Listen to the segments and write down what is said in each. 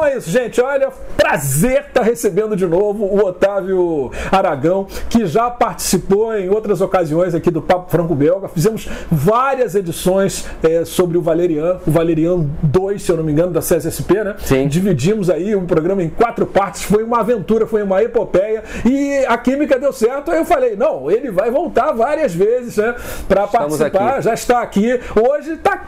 é isso, gente. Olha, prazer estar recebendo de novo o Otávio Aragão, que já participou em outras ocasiões aqui do Papo Franco-Belga. Fizemos várias edições sobre o Valerian 2, se eu não me engano, da CSSP, né? Sim. Dividimos aí um programa em 4 partes. Foi uma aventura, foi uma epopeia e a química deu certo. Aí eu falei, não, ele vai voltar várias vezes, né, para participar. Aqui. Já está aqui. Hoje está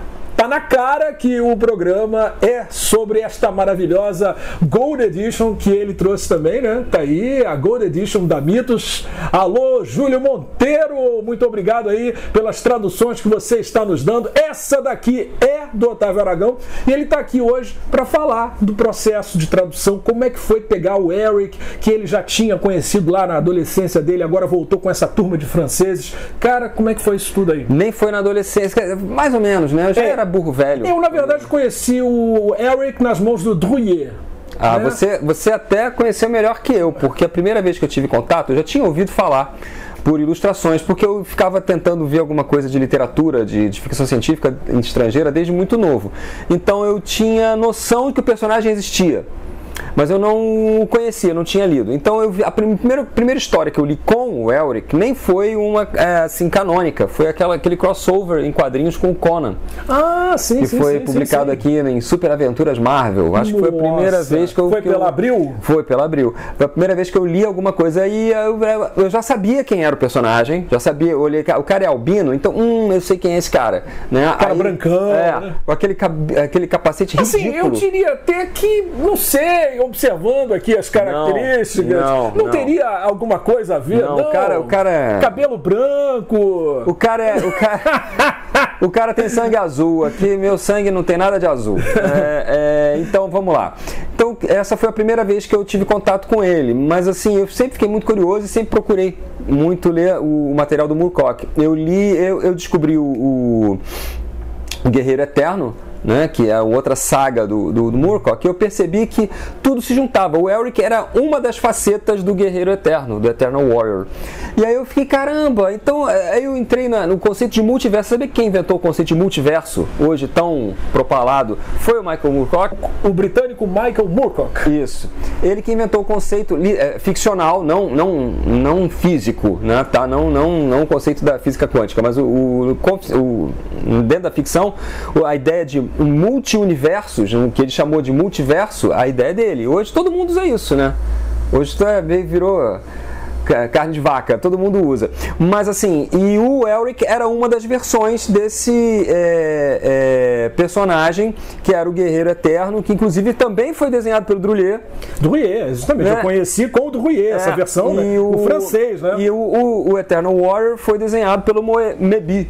na cara que o programa é sobre esta maravilhosa Gold Edition que ele trouxe também, né? Tá aí a Gold Edition da Mitos. Alô, Júlio Monteiro, muito obrigado aí pelas traduções que você está nos dando. Essa daqui é do Otávio Aragão e ele tá aqui hoje para falar do processo de tradução, como é que foi pegar o Eric, que ele já tinha conhecido lá na adolescência dele, agora voltou com essa turma de franceses. Cara, como é que foi isso tudo aí? Nem foi na adolescência, mais ou menos, né? Eu já era burro velho. Eu, na verdade, conheci o Eric nas mãos do Druyer. Ah, né? Você até conheceu melhor que eu, porque a primeira vez que eu tive contato, eu já tinha ouvido falar por ilustrações, porque eu ficava tentando ver alguma coisa de literatura, de ficção científica estrangeira desde muito novo. Então eu tinha noção que o personagem existia, mas eu não o conhecia, não tinha lido. Então eu vi, a primeira história que eu li com o Elric nem foi uma assim canônica, foi aquele crossover em quadrinhos com o Conan. Ah, sim, que foi publicado aqui em Super Aventuras Marvel. Acho que foi a primeira vez que eu... Foi pela Abril? Foi pela Abril. Foi a primeira vez que eu li alguma coisa e eu já sabia quem era o personagem, já sabia, eu olhei, o cara é albino, então eu sei quem é esse cara, né? O cara brancão, né? Com aquele capacete ridículo. Assim, eu diria até que, não sei, observando aqui as características, não teria alguma coisa a ver? Não, o cara cabelo branco. O cara tem sangue azul. Aqui meu sangue não tem nada de azul. Então vamos lá. Então essa foi a primeira vez que eu tive contato com ele. Mas assim, eu sempre fiquei muito curioso e sempre procurei muito ler o material do Moorcock. Eu descobri o Guerreiro Eterno, né, que é outra saga do Moorcock, eu percebi que tudo se juntava. O Elric era uma das facetas do Guerreiro Eterno, do Eternal Warrior. E aí eu fiquei, caramba, então aí eu entrei no conceito de multiverso. Sabe quem inventou o conceito de multiverso, hoje tão propalado? Foi o Michael Moorcock. O britânico Michael Moorcock. Isso. Ele que inventou o conceito ficcional, não físico, né, tá? Não o conceito da física quântica, mas dentro da ficção, a ideia de multi-universos, o que ele chamou de multiverso, a ideia dele. Hoje todo mundo usa isso, né? Hoje virou carne de vaca, todo mundo usa. Mas assim, e o Elric era uma das versões desse personagem, que era o Guerreiro Eterno, que inclusive também foi desenhado pelo Druyer. Druyer, justamente, eu conheci com o Druyer, essa versão, né? O francês, né? E o Eternal Warrior foi desenhado pelo Moebius.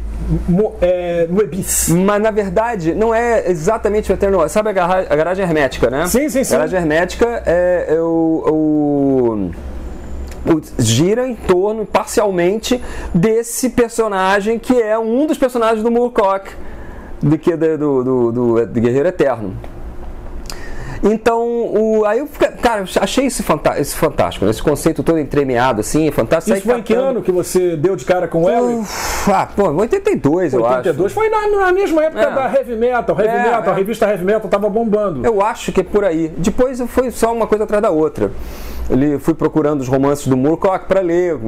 Mas na verdade não é exatamente o Eternal Warrior. Sabe a garagem hermética, né? Sim. A garagem hermética gira em torno, parcialmente, desse personagem que é um dos personagens do Moorcock, do Guerreiro Eterno. Então, aí eu achei isso fantástico, esse conceito todo entremeado, assim, fantástico. Isso foi em que ano que você deu de cara com o Elric? 82, eu acho. 82, foi na mesma época da Heavy Metal. A revista Heavy Metal estava bombando. Eu acho que é por aí. Depois foi só uma coisa atrás da outra. Fui procurando os romances do Moorcock para ler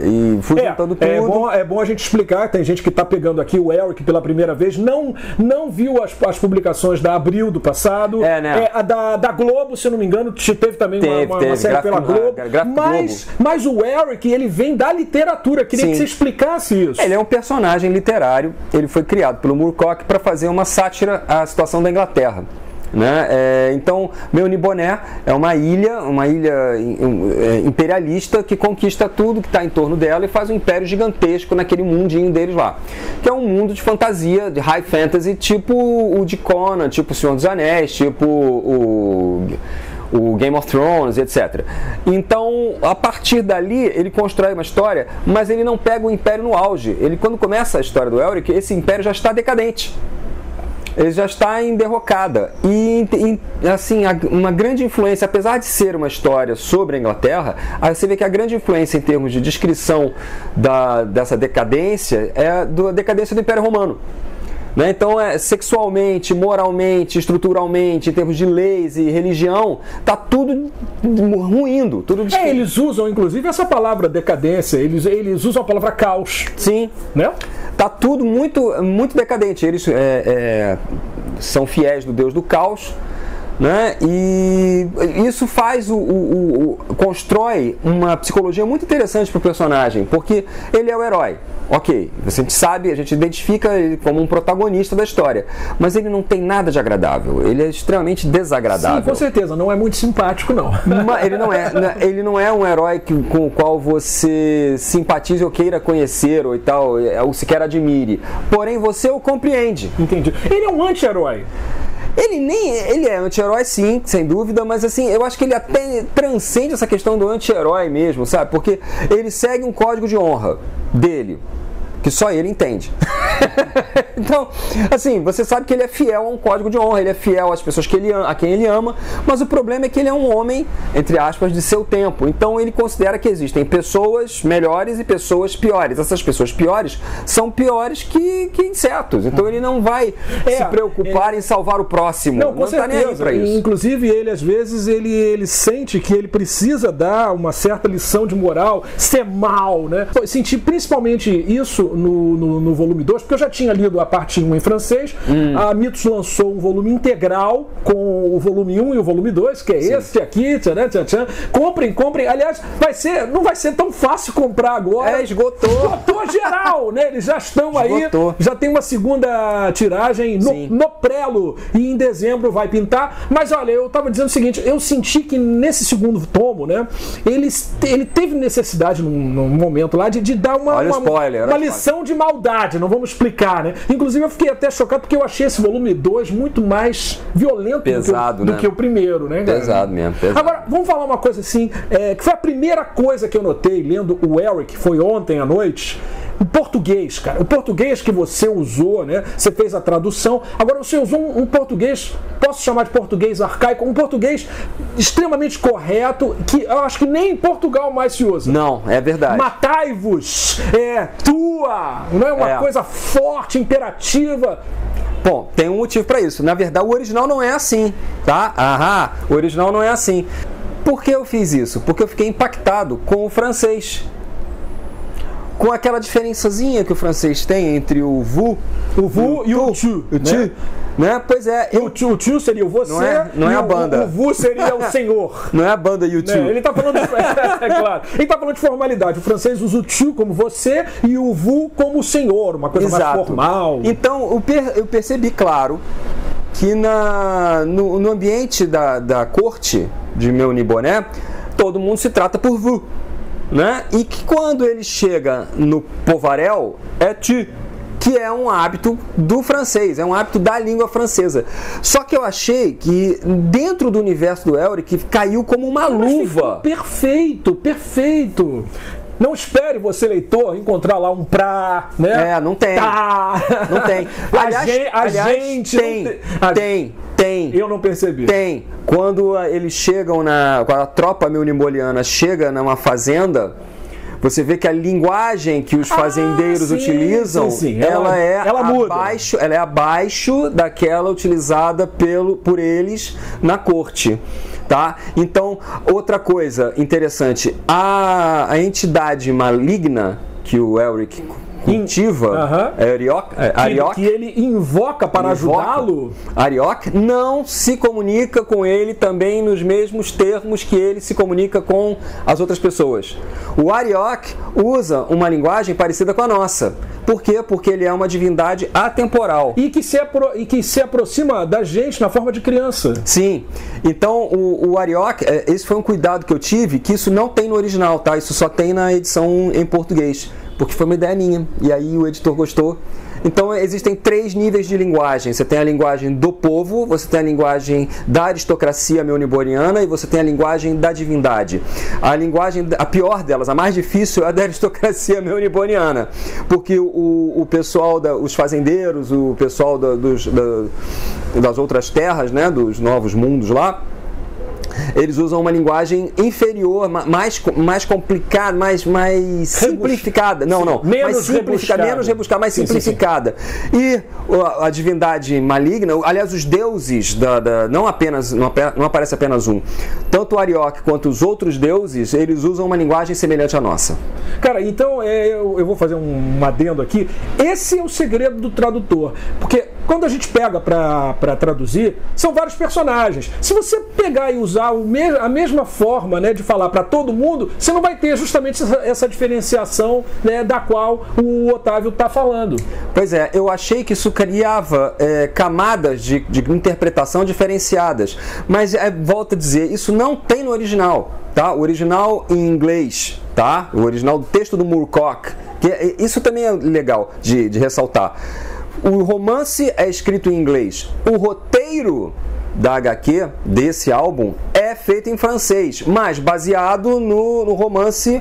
e fui juntando tudo. É bom a gente explicar, tem gente que está pegando aqui o Elric pela primeira vez, não viu as publicações da Abril do passado, da Globo, se eu não me engano, teve também uma série pela Globo, mas o Elric, ele vem da literatura, queria que você explicasse isso. Ele é um personagem literário, ele foi criado pelo Moorcock para fazer uma sátira à situação da Inglaterra. Né? Então, Meuniboné é uma ilha imperialista que conquista tudo que está em torno dela e faz um império gigantesco naquele mundinho deles lá, que é um mundo de fantasia, de high fantasy, tipo o de Conan, tipo o Senhor dos Anéis, tipo o Game of Thrones, etc. Então, a partir dali, ele constrói uma história, mas ele não pega o império no auge. Quando começa a história do Elric, esse império já está decadente. Ele já está em derrocada. E assim, uma grande influência, apesar de ser uma história sobre a Inglaterra, aí você vê que a grande influência em termos de descrição dessa decadência é a decadência do Império Romano. né? Então, sexualmente, moralmente, estruturalmente, em termos de leis e religião, tá tudo ruindo. Tudo eles usam, inclusive, essa palavra decadência, eles usam a palavra caos. Sim. Né? Tá tudo muito, muito decadente. Eles são fiéis do Deus do caos, né? E isso faz constrói uma psicologia muito interessante para o personagem, porque ele é o herói. Ok, a gente sabe, a gente identifica ele como um protagonista da história, mas ele não tem nada de agradável, ele é extremamente desagradável. Sim, com certeza, não é muito simpático, não. Ele não é um herói com o qual você simpatize ou queira conhecer ou tal, ou sequer admire, porém você o compreende. Entendi. Ele é um anti-herói. Ele é anti-herói, sim, sem dúvida, mas assim, eu acho que ele até transcende essa questão do anti-herói mesmo, sabe? Porque ele segue um código de honra dele, que só ele entende. Então, assim, você sabe que ele é fiel a um código de honra, ele é fiel às pessoas a quem ele ama, mas o problema é que ele é um homem, entre aspas, de seu tempo. Então ele considera que existem pessoas melhores e pessoas piores. Essas pessoas piores são piores que insetos. Então ele não vai se preocupar em salvar o próximo. Não, com certeza. Tá nem aí pra isso. Inclusive, ele, às vezes, ele sente que ele precisa dar uma certa lição de moral, ser mal, né? Eu senti principalmente isso no volume 2, porque eu já tinha lido a parte 1 em francês. A Mitos lançou um volume integral com o volume 1 e o volume 2, que é esse aqui. Comprem. Aliás, não vai ser tão fácil comprar agora. Esgotou Geral, né? Eles já estão aí. Já tem uma segunda tiragem no prelo e em dezembro vai pintar. Mas olha, eu estava dizendo o seguinte, eu senti que nesse segundo tomo, né, ele teve necessidade num momento lá de dar uma lição de maldade, não vamos explicar, né? Inclusive eu fiquei até chocado porque eu achei esse volume 2 muito mais violento do que o primeiro, né? Pesado mesmo. Agora, vamos falar uma coisa assim, que foi a primeira coisa que eu notei lendo o Eric, foi ontem à noite. O português, cara. O português que você usou, né? Você fez a tradução. Agora você usou um português, posso chamar de português arcaico, um português extremamente correto, que eu acho que nem em Portugal mais se usa. Não, é verdade. Matai-vos, tua, não é uma coisa forte, imperativa. Bom, tem um motivo para isso. Na verdade, o original não é assim, tá? O original não é assim. Por que eu fiz isso? Porque eu fiquei impactado com o francês. Com aquela diferençazinha que o francês tem entre o vous e o tu, né? Pois é. O tu seria o você, não é a banda. O vous seria o senhor. Não é a banda YouTube. Ele está falando claro. Ele está falando de formalidade. O francês usa o tu como você e o vous como o senhor, uma coisa mais formal. Então, eu percebi, claro, que no ambiente da corte de Meuni Bonnet, todo mundo se trata por vous. Né? E que quando ele chega no Povarel é tu, que é um hábito do francês, é um hábito da língua francesa. Só que eu achei que dentro do universo do Elric caiu como uma luva. Perfeito. Não espere você, leitor, encontrar lá um pra, né? Não tem. Não tem. Aliás, tem. Eu não percebi. Tem. Quando eles chegam quando a tropa meuniboliana chega numa fazenda, você vê que a linguagem que os fazendeiros utilizam, ela é abaixo daquela utilizada por eles na corte. Tá? Então, outra coisa interessante, a entidade maligna que o Elric cultiva, Arioch, que ele invoca para ajudá-lo, Arioch não se comunica com ele também nos mesmos termos que ele se comunica com as outras pessoas. O Arioch usa uma linguagem parecida com a nossa. Por quê? Porque ele é uma divindade atemporal. E que se aproxima da gente na forma de criança. Sim. Então, o Arioch, esse foi um cuidado que eu tive, que isso não tem no original, tá? Isso só tem na edição em português. Porque foi uma ideia minha. E aí o editor gostou. Então existem 3 níveis de linguagem. Você tem a linguagem do povo, você tem a linguagem da aristocracia meuniboriana e você tem a linguagem da divindade. A pior delas, a mais difícil, é a da aristocracia meuniboriana. Porque o pessoal, os fazendeiros, o pessoal das outras terras, né, dos novos mundos lá, eles usam uma linguagem inferior, mais complicada, mais simplificada. Menos rebuscada, mais simplificada. E a divindade maligna, aliás, os deuses, não aparece apenas um. Tanto o Arioque quanto os outros deuses, eles usam uma linguagem semelhante à nossa. Cara, então eu vou fazer um adendo aqui. Esse é o segredo do tradutor. Porque quando a gente pega para traduzir, são vários personagens. Se você pegar e usar a mesma forma, né, de falar para todo mundo, você não vai ter justamente essa diferenciação, né, da qual o Otávio está falando. Pois é, eu achei que isso criava camadas de interpretação diferenciadas. Mas, volto a dizer, isso não tem no original. Tá? O original em inglês, tá? O original do texto do Moorcock, isso também é legal de ressaltar. O romance é escrito em inglês. O roteiro da HQ, desse álbum, é feito em francês, mas baseado no romance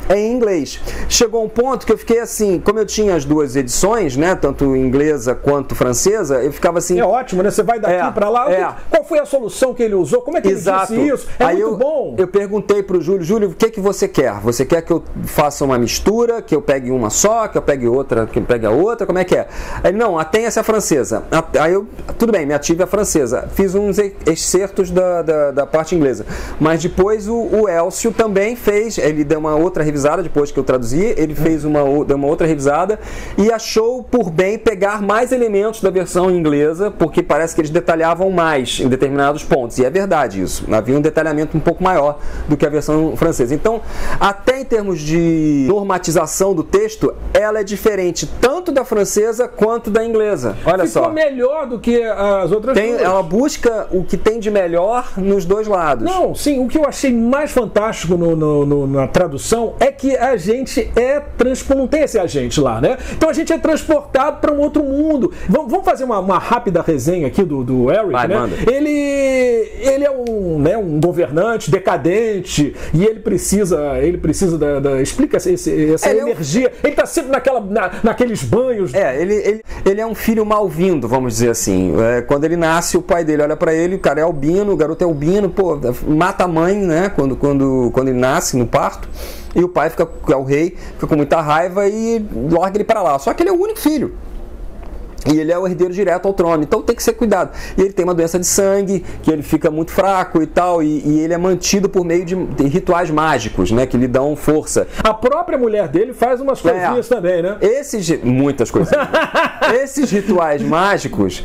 em inglês. Chegou um ponto que eu fiquei assim, como eu tinha as duas edições, né, tanto inglesa quanto francesa, eu ficava assim... É ótimo, né? Você vai daqui para lá, qual foi a solução que ele usou? Como é que ele disse isso? Aí muito bom. Eu perguntei pro Júlio, o que você quer? Você quer que eu faça uma mistura, que eu pegue uma só, que eu pegue outra, que eu pegue a outra? Como é que é? Aí, não, atenha-se a francesa. Aí eu, tudo bem, me ative a francesa. Fiz uns excertos da parte inglesa. Mas depois o Elcio também fez, ele deu uma outra revisada depois que eu traduzi, ele fez deu uma outra revisada e achou por bem pegar mais elementos da versão inglesa, porque parece que eles detalhavam mais em determinados pontos, e é verdade isso, havia um detalhamento um pouco maior do que a versão francesa. Então, até em termos de normatização do texto, ela é diferente tanto da francesa quanto da inglesa. Olha só. Ficou melhor do que as outras duas. Ela busca o que tem de melhor nos dois lados. Não, sim, o que eu achei mais fantástico na tradução é que a gente não tem esse agente lá, né? Então a gente é transportado para um outro mundo. Vamos fazer uma rápida resenha aqui do Eric, né? Manda. Ele é um governante decadente e ele precisa explica essa energia. Ele tá sempre naqueles banhos. Ele é um filho mal-vindo, vamos dizer assim. Quando ele nasce, o pai dele olha para ele, o cara é albino, o garoto é albino, pô, mata a mãe, né? Quando ele nasce no parto. E o pai é o rei, fica com muita raiva e larga ele para lá. Só que ele é o único filho. E ele é o herdeiro direto ao trono, então tem que ser cuidado. E ele tem uma doença de sangue, que ele fica muito fraco e tal, e ele é mantido por meio de rituais mágicos, né, que lhe dão força. A própria mulher dele faz umas coisinhas também, né? Muitas coisas. Esses rituais mágicos,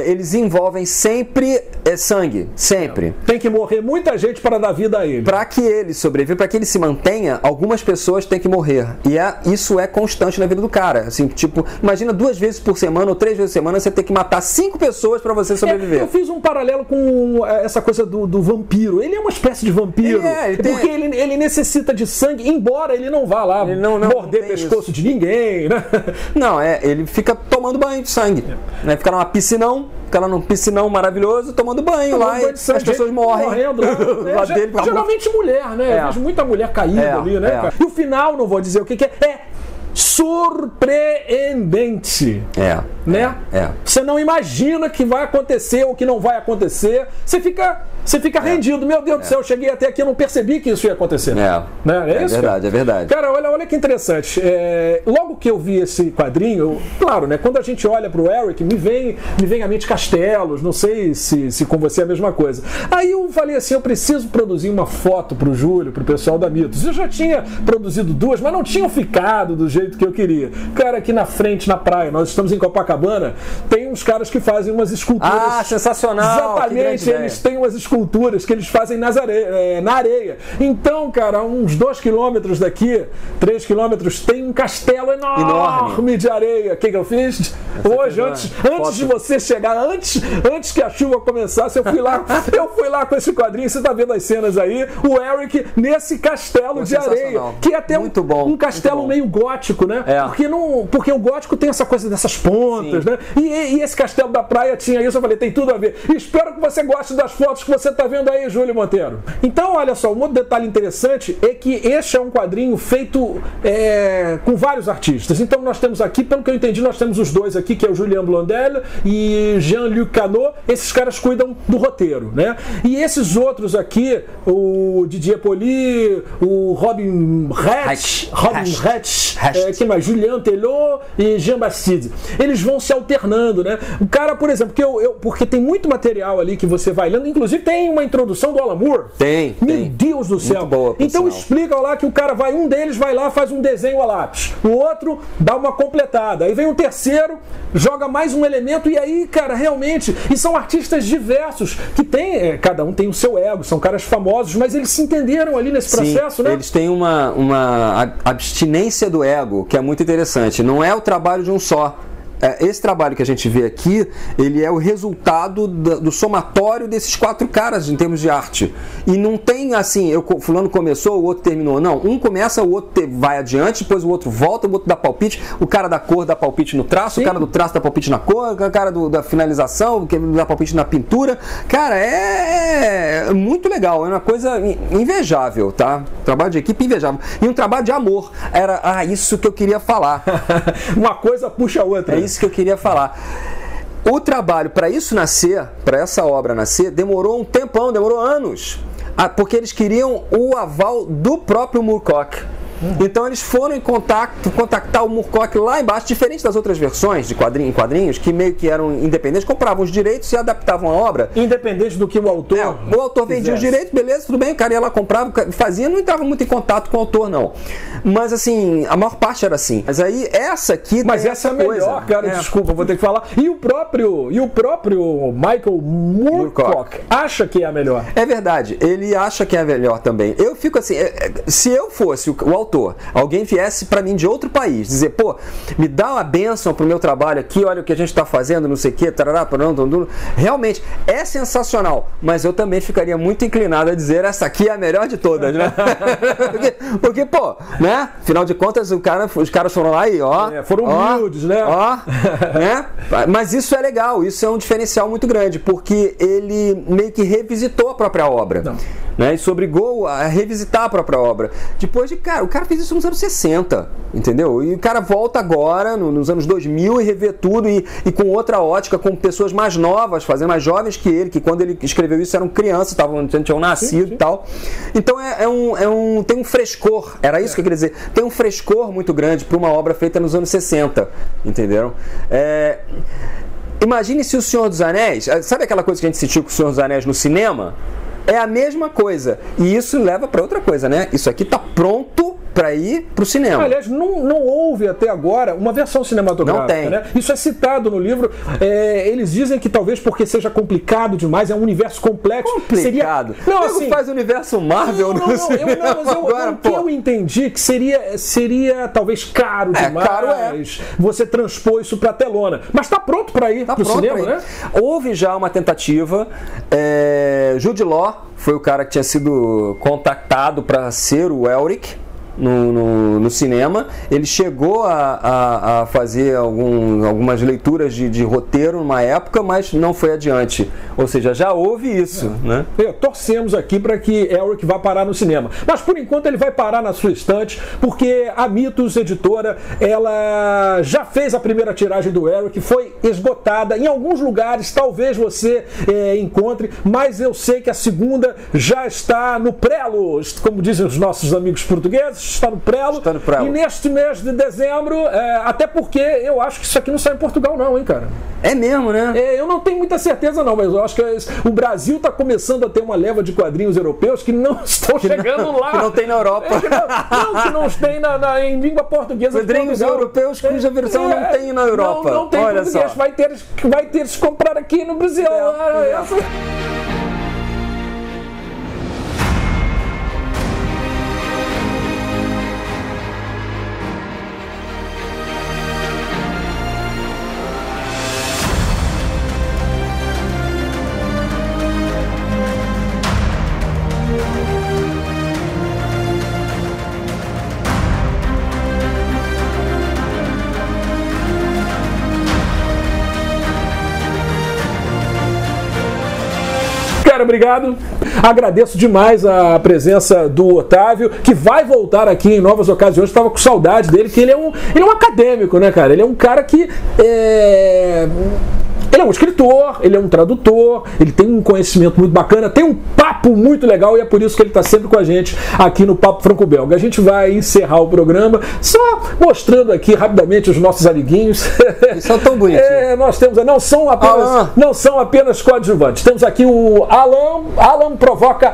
eles envolvem sempre sangue, sempre. Tem que morrer muita gente para dar vida a ele. Para que ele sobreviva, para que ele se mantenha, algumas pessoas têm que morrer. E isso é constante na vida do cara. Assim, tipo, imagina 2 vezes por semana ou 3 vezes por semana você ter que matar 5 pessoas para você sobreviver. Eu fiz um paralelo com essa coisa do vampiro. Ele é uma espécie de vampiro. Porque ele necessita de sangue, embora ele não vá lá morder pescoço de ninguém, né? Não, ele fica tomando banho de sangue. Né? Fica num piscinão maravilhoso, tomando banho lá, e as pessoas morrem. Morrendo lá. Geralmente mulher, né? Eu vejo muita mulher caída ali, né, cara? E o final, não vou dizer o que é surpreendente. Né? Você não imagina que vai acontecer ou que não vai acontecer. Você fica rendido. Meu Deus do céu, eu cheguei até aqui e não percebi que isso ia acontecer. Né? É isso, verdade, cara? É verdade. Cara, olha que interessante. Logo que eu vi esse quadrinho, claro, né? Quando a gente olha pro Eric, me vem à mente Castelos. Não sei se com você é a mesma coisa. Aí eu falei assim, eu preciso produzir uma foto pro Júlio, pro pessoal da Mitos. Eu já tinha produzido 2, mas não tinham ficado do jeito que eu queria. Cara, aqui na frente, na praia, nós estamos em Copacabana, tem uns caras que fazem umas esculturas. Ah, sensacional! Exatamente, eles têm umas esculturas que eles fazem na areia. Então, cara, uns 2 quilômetros daqui, 3 quilômetros, tem um castelo enorme de areia. O que eu fiz? Hoje, antes de você chegar, antes que a chuva começasse, eu fui lá com esse quadrinho, você tá vendo as cenas aí, o Eric nesse castelo de areia, que é até muito bom, um castelo meio gótico, né? Porque o gótico tem essa coisa dessas pontas, né? E esse castelo da praia tinha isso, eu falei, tem tudo a ver. Espero que você goste das fotos que você você está vendo aí, Júlio Monteiro? Então, olha só, um outro detalhe interessante é que este é um quadrinho feito com vários artistas. Então nós temos aqui, pelo que eu entendi, nós temos os dois aqui, que é o Julien Blondel e Jean-Luc Canot. Esses caras cuidam do roteiro, né? E esses outros aqui, o Didier Poli, o Robin Retsch, quem mais? Julien Telot e Jean Bastide. Eles vão se alternando, né? O cara, por exemplo, porque tem muito material ali que você vai lendo, inclusive tem uma introdução do Alan Moore. Meu Deus do céu. Boa, então explica lá que o cara um deles vai lá, faz um desenho a lápis. O outro dá uma completada. Aí vem um terceiro, joga mais um elemento e aí, cara, realmente, e são artistas diversos que tem, cada um tem o seu ego, são caras famosos, mas eles se entenderam ali nesse processo, né? Eles têm uma abstinência do ego que é muito interessante. Não é o trabalho de um só. Esse trabalho que a gente vê aqui, ele é o resultado do somatório desses 4 caras em termos de arte. E não tem assim, fulano começou, o outro terminou. Não, um começa, o outro vai adiante, depois o outro volta, o outro dá palpite, o cara da cor dá palpite no traço, o cara do traço dá palpite na cor, o cara da finalização dá palpite na pintura. Cara, é muito legal, é uma coisa invejável, tá? Trabalho de equipe invejável. E um trabalho de amor. Era isso que eu queria falar. Uma coisa puxa a outra. É isso que eu queria falar. O trabalho para isso nascer, para essa obra nascer, demorou um tempão, demorou anos, porque eles queriam o aval do próprio Moorcock. Então eles foram contactar o Moorcock lá embaixo, diferente das outras versões de quadrinhos, que meio que eram independentes, compravam os direitos e adaptavam a obra. Independente do que o autor o autor vendia os direitos, beleza, tudo bem, o cara ia lá, comprava, fazia, não entrava muito em contato com o autor, não. Mas assim, a maior parte era assim. Mas aí, essa aqui Mas essa é melhor, cara, desculpa, vou ter que falar. E o próprio Michael Moorcock acha que é a melhor. É verdade, ele acha que é a melhor também. Eu fico assim, se eu fosse o autor, alguém viesse para mim de outro país, dizer, pô, me dá uma bênção pro meu trabalho aqui, olha o que a gente está fazendo, não sei o que, realmente é sensacional, mas eu também ficaria muito inclinado a dizer, essa aqui é a melhor de todas, né? porque, pô, né? Afinal de contas, os caras foram lá e, foram humildes, né? Né? Mas isso é legal, isso é um diferencial muito grande, porque ele meio que revisitou a própria obra. Né? E se obrigou a revisitar a própria obra. Depois de, cara, o cara fez isso nos anos 60, entendeu? E o cara volta agora, nos anos 2000, e revê tudo, e com outra ótica, com pessoas mais novas, fazendo mais jovens que ele, que quando ele escreveu isso eram crianças, tinham nascido e tal. Então tem um frescor, era isso que eu queria dizer, tem um frescor muito grande para uma obra feita nos anos 60, entenderam? Imagine se o Senhor dos Anéis, sabe aquela coisa que a gente sentiu com o Senhor dos Anéis no cinema? É a mesma coisa. E isso leva para outra coisa, né? Isso aqui tá pronto para ir pro cinema. Aliás, não houve até agora uma versão cinematográfica. Não tem. Né? Isso é citado no livro. Eles dizem que talvez porque seja complicado demais, é um universo complexo. Complicado. Não, assim, faz o universo Marvel no cinema. O que eu entendi que seria talvez caro demais. Caro você transpor isso pra telona. Mas tá pronto para ir pro cinema, né? Houve já uma tentativa. Jude Law foi o cara que tinha sido contactado para ser o Elric no cinema. Ele chegou a fazer algumas leituras de roteiro numa época, mas não foi adiante. Ou seja, já houve isso, né? Torcemos aqui para que Elric vá parar no cinema. Mas por enquanto ele vai parar na sua estante, porque a Mitos Editora, ela já fez a primeira tiragem do Elric, foi esgotada. Em alguns lugares talvez você encontre, mas eu sei que a segunda já está no prelo, como dizem os nossos amigos portugueses. Está no prelo. E neste mês de dezembro, até porque eu acho que isso aqui não sai em Portugal não, hein, cara? É mesmo, né? Eu não tenho muita certeza não, mas eu acho que o Brasil está começando a ter uma leva de quadrinhos europeus que não estão chegando lá. Que não tem na Europa. Que não tem em língua portuguesa. Quadrinhos europeus cuja versão não tem na Europa. Não tem Olha português. só. Vai ter que comprar aqui no Brasil. obrigado. Agradeço demais a presença do Otávio, que vai voltar aqui em novas ocasiões. Estava com saudade dele, que ele é um acadêmico, né, cara? Ele é um cara que ele é um escritor, ele é um tradutor, ele tem um conhecimento muito bacana, tem um papo muito legal e é por isso que ele está sempre com a gente aqui no Papo Franco-Belga. A gente vai encerrar o programa só mostrando aqui rapidamente os nossos amiguinhos. Eles são tão bonitinhos. Nós temos, não são apenas coadjuvantes. Temos aqui o Alan Provoca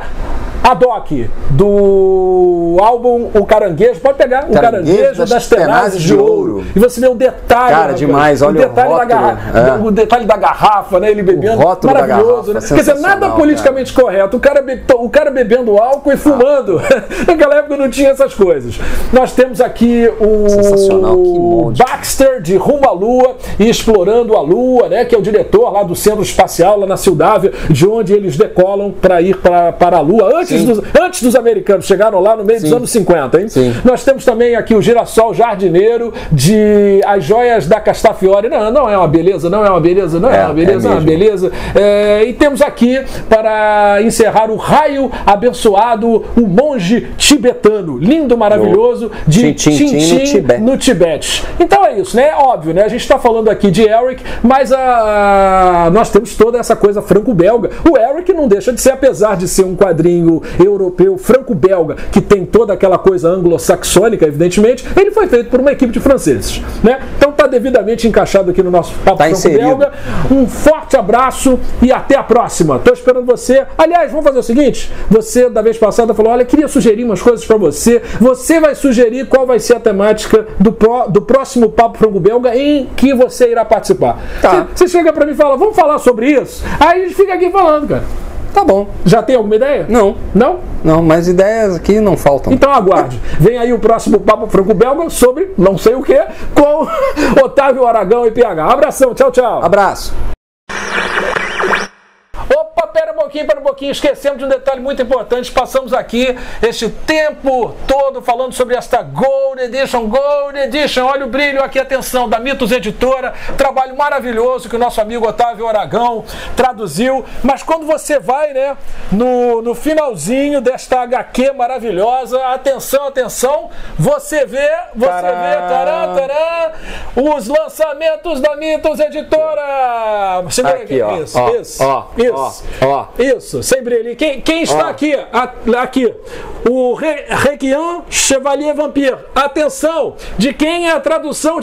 Adoc, do álbum O Caranguejo. Pode pegar o Caranguejo das Tenazes de Ouro. E você vê o detalhe. Cara, demais, olha o detalhe da garrafa, né? Ele bebendo. Maravilhoso, né? Quer dizer, nada politicamente correto. O cara bebendo álcool e fumando. Naquela época não tinha essas coisas. Nós temos aqui o Baxter, de Rumo à Lua e Explorando a Lua, né? Que é o diretor lá do Centro Espacial, lá na Cildávia, de onde eles decolam para ir para a Lua. Antes dos americanos, chegaram lá no meio dos anos 50, hein? Sim. Nós temos também aqui o Girassol Jardineiro, de As Joias da Castafiore. Não é uma beleza, não é uma beleza, não é uma beleza, é uma beleza. E temos aqui, para encerrar, o Raio Abençoado, o Monge Tibetano. Lindo, maravilhoso, de Tintim no Tibete. Então é isso, né? Óbvio, né? A gente está falando aqui de Eric, mas nós temos toda essa coisa franco-belga. O Eric não deixa de ser, apesar de ser um quadrinho europeu franco-belga, que tem toda aquela coisa anglo-saxônica, evidentemente, ele foi feito por uma equipe de franceses, né? Então está devidamente encaixado aqui no nosso Papo Franco-Belga. Um forte abraço e até a próxima. Estou esperando você. Aliás, vamos fazer o seguinte: você, da vez passada, falou: olha, queria sugerir umas coisas para você. Você vai sugerir qual vai ser a temática do próximo Papo Franco-Belga em que você irá participar. Tá. Você chega para mim e fala: vamos falar sobre isso? Aí a gente fica aqui falando, cara. Tá bom. Já tem alguma ideia? Não. Não? Não, mas ideias aqui não faltam. Então aguarde. Vem aí o próximo Papo Franco-Belga sobre não sei o que, com Otávio Aragão e PH. Abração, tchau, tchau. Abraço. Opa, pera um pouquinho, esquecemos de um detalhe muito importante. Passamos aqui este tempo todo falando sobre esta Gold Edition, olha o brilho aqui, atenção, da Mitos Editora, trabalho maravilhoso que o nosso amigo Otávio Aragão traduziu, mas quando você vai, né, no finalzinho desta HQ maravilhosa, atenção, você vê, os lançamentos da Mitos Editora. Aqui, ó. Isso, sem brilho. Quem está aqui? Aqui. O Requiem Chevalier Vampire. Atenção! De quem é a tradução?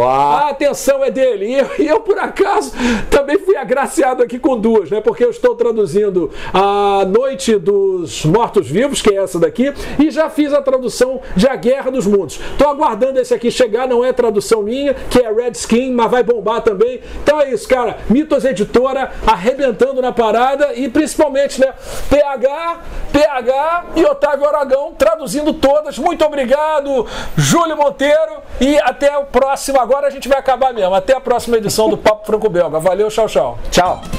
A atenção é dele. E eu, por acaso, também fui agraciado aqui com duas, né? Porque eu estou traduzindo A Noite dos Mortos-Vivos, que é essa daqui, e já fiz a tradução de A Guerra dos Mundos. Estou aguardando esse aqui chegar, não é tradução minha, que é Red Skin, mas vai bombar também. Então é isso, cara. Mitos Editora arrebentando na parada e principalmente, né, PH e Otávio Aragão traduzindo todas. Muito obrigado, Júlio Monteiro, e até o próximo. Agora a gente vai acabar mesmo. Até a próxima edição do Papo Franco-Belga. Valeu, tchau. Tchau.